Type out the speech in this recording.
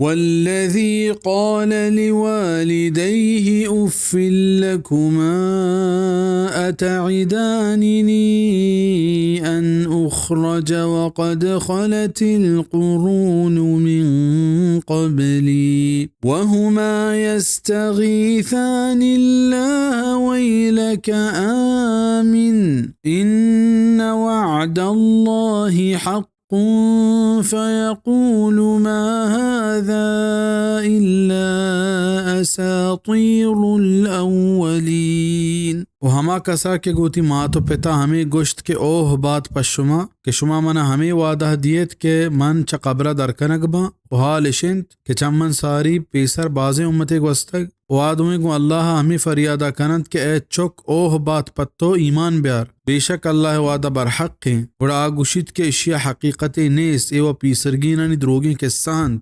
والذي قال لوالديه أف لكما أتعدانني أن أخرج وقد خلت القرون من قبلي وهما يستغيثان الله ويلك آمن إن وعد الله حق فيقول ما هذا إلا أساطير الأولين و हमा कसा के गोती माँ तो पिता हमें गोश्त के ओह बात पशुमा के शुमा मना हमें वादा दियत के मन च कब्र दरकनक बा و हाल शिंत के चमन सारी पेसर बाजे उम्मते गोस्तक वादुए गो अल्लाह हमें फरियादा कनत के ए चुक ओह बात पत्तो ईमान ब्यार बेशक अल्लाह वादा बरहक है और आगुशित के इशिया हकीकत नेस एवं पीसरगीना द्रोगी के सांत